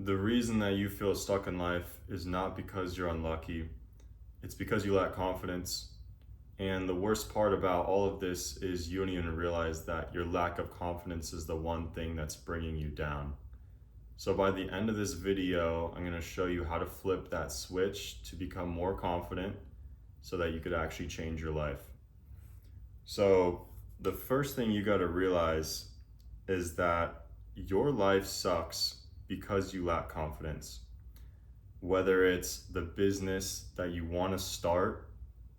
The reason that you feel stuck in life is not because you're unlucky, it's because you lack confidence. And the worst part about all of this is you don't even realize that your lack of confidence is the one thing that's bringing you down. So, by the end of this video, I'm going to show you how to flip that switch to become more confident so that you could actually change your life. So, the first thing you got to realize is that your life sucks because you lack confidence. Whether it's the business that you want to start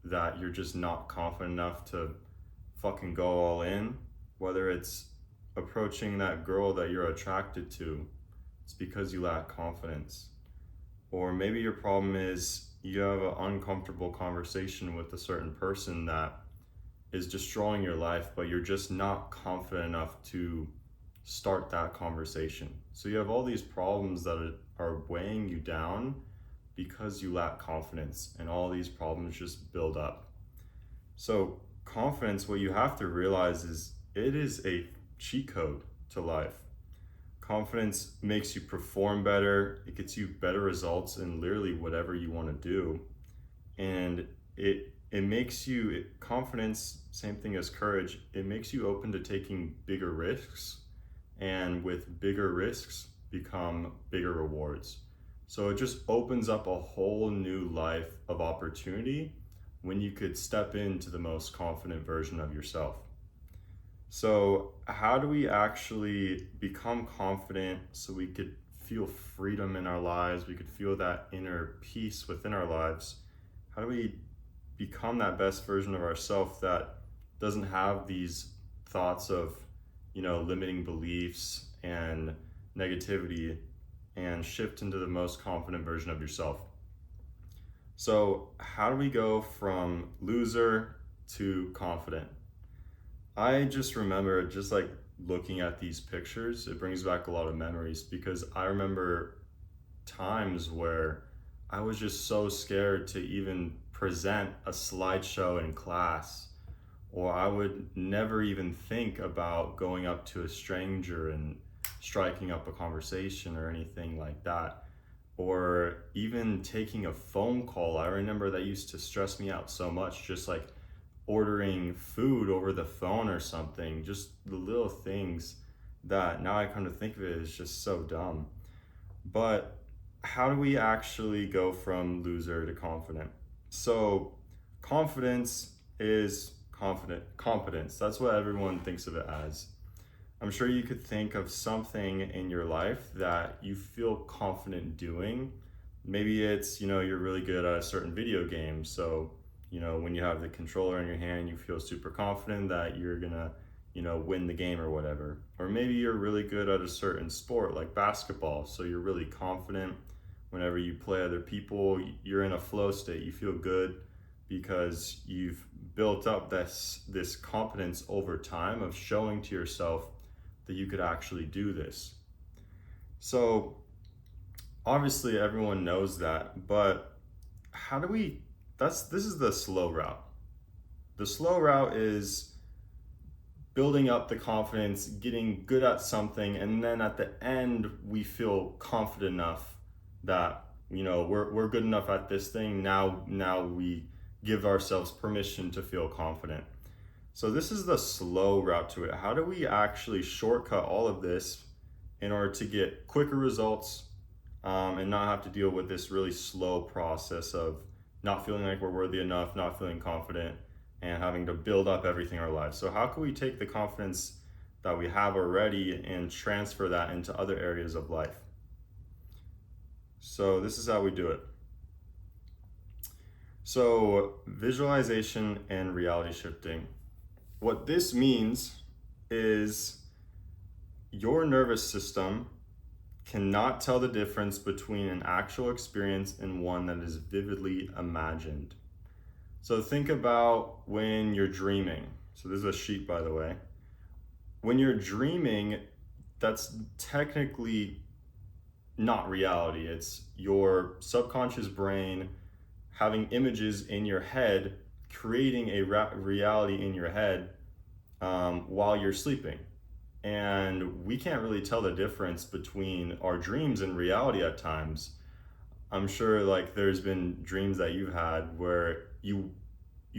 that you're just not confident enough to fucking go all in, whether it's approaching that girl that you're attracted to, it's because you lack confidence. Or maybe your problem is you have an uncomfortable conversation with a certain person that is destroying your life, but you're just not confident enough to start that conversation. So you have all these problems that are weighing you down because you lack confidence, and all these problems just build up. So confidence, what you have to realize is it is a cheat code to life. Confidence makes you perform better, it gets you better results in literally whatever you want to do. And it makes you confidence, same thing as courage, it makes you open to taking bigger risks, and with bigger risks become bigger rewards. So it just opens up a whole new life of opportunity when you could step into the most confident version of yourself. So how do we actually become confident so we could feel freedom in our lives, we could feel that inner peace within our lives? How do we become that best version of ourselves that doesn't have these thoughts of, limiting beliefs and negativity, and shift into the most confident version of yourself? So, how do we go from loser to confident? I just remember just like looking at these pictures, it brings back a lot of memories because I remember times where I was just so scared to even present a slideshow in class, or I would never even think about going up to a stranger and striking up a conversation or anything like that, or even taking a phone call. I remember that used to stress me out so much, just like ordering food over the phone or something, just the little things that now I come to think of it is just so dumb. But how do we actually go from loser to confident? So confidence is competence. That's what everyone thinks of it as. I'm sure you could think of something in your life that you feel confident doing. Maybe it's, you're really good at a certain video game. So, when you have the controller in your hand, you feel super confident that you're gonna, win the game or whatever. Or maybe you're really good at a certain sport like basketball. So you're really confident whenever you play other people, you're in a flow state. You feel good because you've built up this confidence over time of showing to yourself that you could actually do this. So obviously everyone knows that, but how do we this is the slow route. The slow route is building up the confidence, getting good at something, and then at the end we feel confident enough that we're good enough at this thing. Now we give ourselves permission to feel confident. So this is the slow route to it. How do we actually shortcut all of this in order to get quicker results, and not have to deal with this really slow process of not feeling like we're worthy enough, not feeling confident, and having to build up everything in our lives? So how can we take the confidence that we have already and transfer that into other areas of life? So this is how we do it. So visualization and reality shifting. What this means is your nervous system cannot tell the difference between an actual experience and one that is vividly imagined. So think about when you're dreaming. So this is a sheet, by the way. When you're dreaming, that's technically not reality. It's your subconscious brain having images in your head, creating a reality in your head while you're sleeping. and we can't really tell the difference between our dreams and reality at times. I'm sure like there's been dreams that you've had where you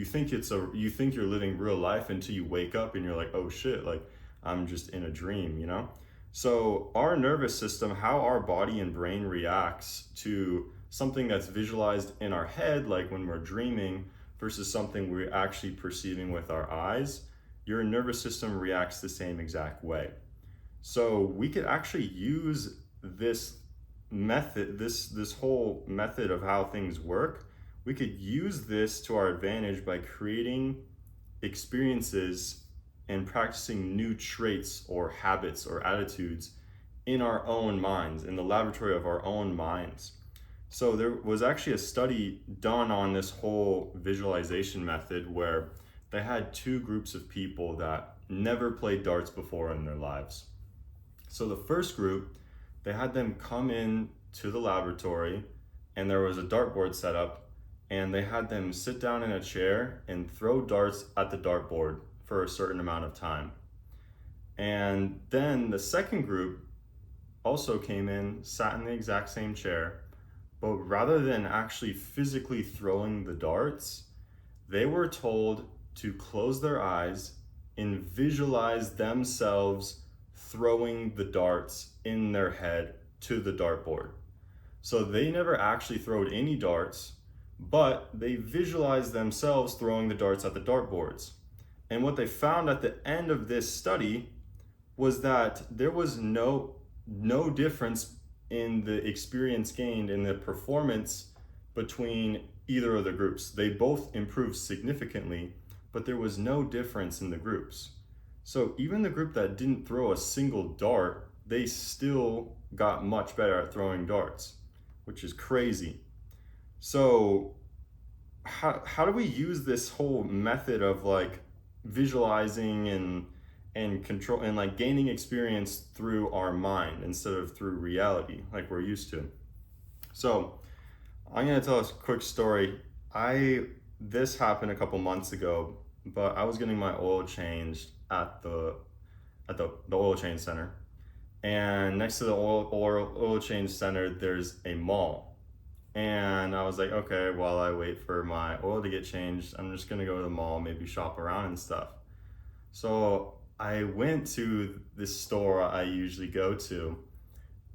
think you're living real life until you wake up and you're like, oh shit, like I'm just in a dream, you know? So our nervous system, how our body and brain reacts to something that's visualized in our head, like when we're dreaming, versus something we're actually perceiving with our eyes, your nervous system reacts the same exact way. So we could actually use this method, this whole method of how things work. We could use this to our advantage by creating experiences and practicing new traits or habits or attitudes in our own minds, in the laboratory of our own minds. So there was actually a study done on this whole visualization method where they had two groups of people that never played darts before in their lives. So the first group, they had them come in to the laboratory and there was a dartboard set up, and they had them sit down in a chair and throw darts at the dartboard for a certain amount of time. And then the second group also came in, sat in the exact same chair, but rather than actually physically throwing the darts, they were told to close their eyes and visualize themselves throwing the darts in their head to the dartboard. So they never actually throwed any darts, but they visualized themselves throwing the darts at the dartboards. And what they found at the end of this study was that there was no difference in the experience gained in the performance between either of the groups. They both improved significantly, but there was no difference in the groups. So even the group that didn't throw a single dart, they still got much better at throwing darts, which is crazy. So how do we use this whole method of like visualizing and control and like gaining experience through our mind instead of through reality like we're used to? So I'm gonna tell a quick story. This happened a couple months ago, but I was getting my oil changed at the oil change center, and next to the oil change center there's a mall. And I was like, okay, while I wait for my oil to get changed, I'm just gonna go to the mall, maybe shop around and stuff. So I went to this store I usually go to,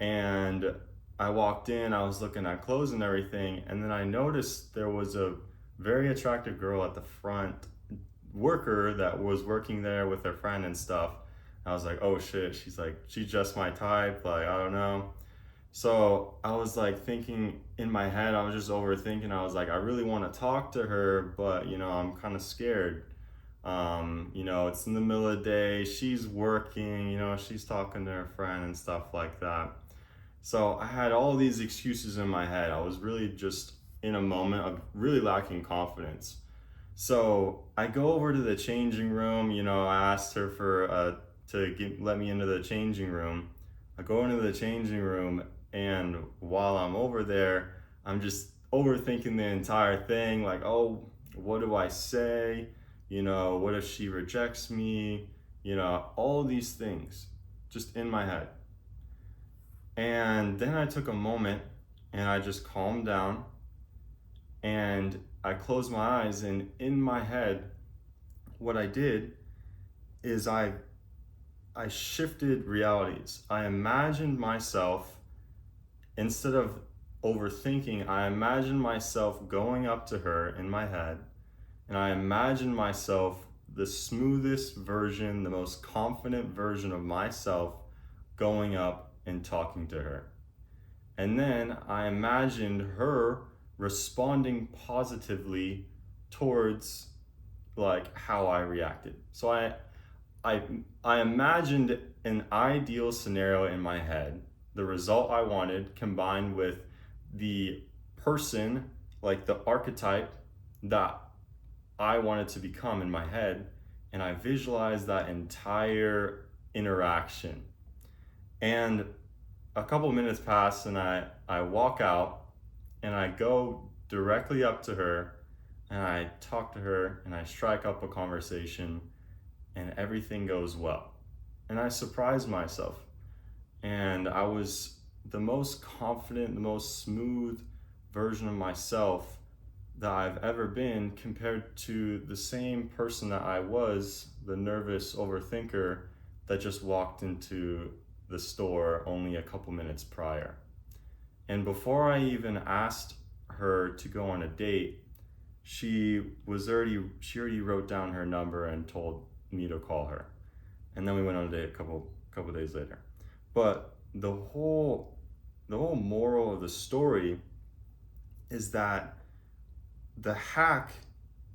and I walked in, I was looking at clothes and everything, and then I noticed there was a very attractive girl at the front, worker that was working there with her friend and stuff. I was like, oh shit, she's just my type, like, I don't know. So I was like thinking in my head, I was just overthinking. I was like, I really want to talk to her, but I'm kind of scared. It's in the middle of the day, she's working, she's talking to her friend and stuff like that. So I had all these excuses in my head. I was really just in a moment of really lacking confidence. So I go over to the changing room. I asked her let me into the changing room. I go into the changing room, and while I'm over there, I'm just overthinking the entire thing. Like, oh, what do I say? What if she rejects me? All these things just in my head. And then I took a moment and I just calmed down and I closed my eyes. And in my head, what I did is I shifted realities. I imagined myself, instead of overthinking, I imagined myself going up to her in my head, and I imagined myself the smoothest version, the most confident version of myself going up and talking to her. And then I imagined her responding positively towards like how I reacted. So I imagined an ideal scenario in my head, the result I wanted combined with the person, like the archetype that I wanted to become in my head, and I visualized that entire interaction. And a couple minutes pass, and I walk out and I go directly up to her and I talk to her and I strike up a conversation, and everything goes well. and I surprised myself. And I was the most confident, the most smooth version of myself that I've ever been compared to the same person that I was, the nervous overthinker that just walked into the store only a couple minutes prior. And before I even asked her to go on a date, she already wrote down her number and told me to call her. And then we went on a date a couple days later. But the whole moral of the story is that the hack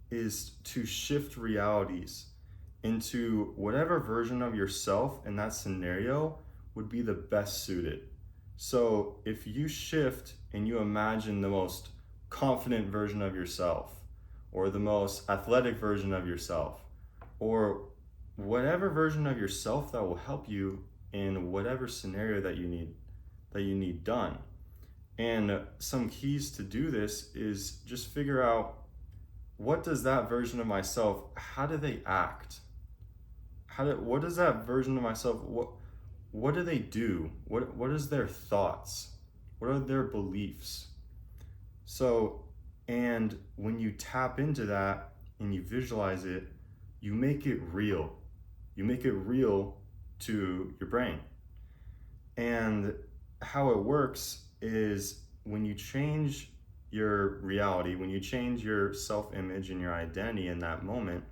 is to shift realities into whatever version of yourself in that scenario would be the best suited. So if you shift and you imagine the most confident version of yourself, or the most athletic version of yourself, or whatever version of yourself that will help you in whatever scenario that you need done. And some keys to do this is just figure out, what does that version of myself, how do they act? What does that version of myself, what do they do? What is their thoughts? What are their beliefs? So, and when you tap into that and you visualize it, you make it real. You make it real to your brain. And how it works is, when you change your reality, when you change your self-image and your identity in that moment,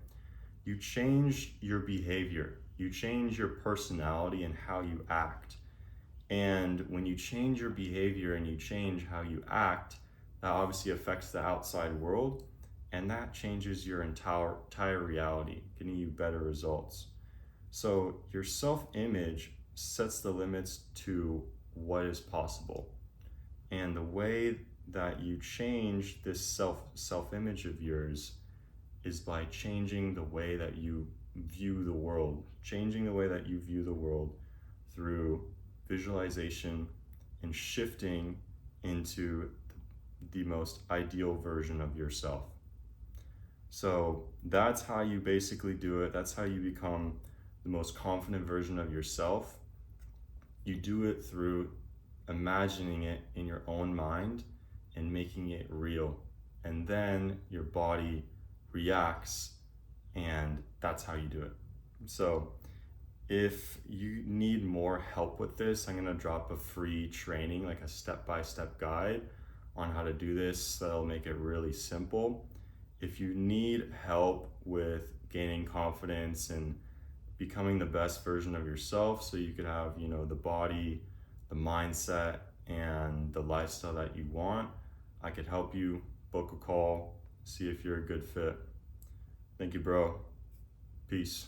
you change your behavior, you change your personality and how you act. And when you change your behavior and you change how you act, that obviously affects the outside world, and that changes your entire reality, getting you better results. So your self-image sets the limits to what is possible. And the way that you change this self-image of yours is by changing the way that you view the world, changing the way that you view the world through visualization and shifting into the most ideal version of yourself. So that's how you basically do it. That's how you become the most confident version of yourself. You do it through imagining it in your own mind and making it real. And then your body reacts, and that's how you do it. So if you need more help with this, I'm gonna drop a free training, like a step-by-step guide on how to do this that'll make it really simple. If you need help with gaining confidence and becoming the best version of yourself, so you could have, the body, the mindset, and the lifestyle that you want, I could help you. Book a call, see if you're a good fit. Thank you, bro. Peace.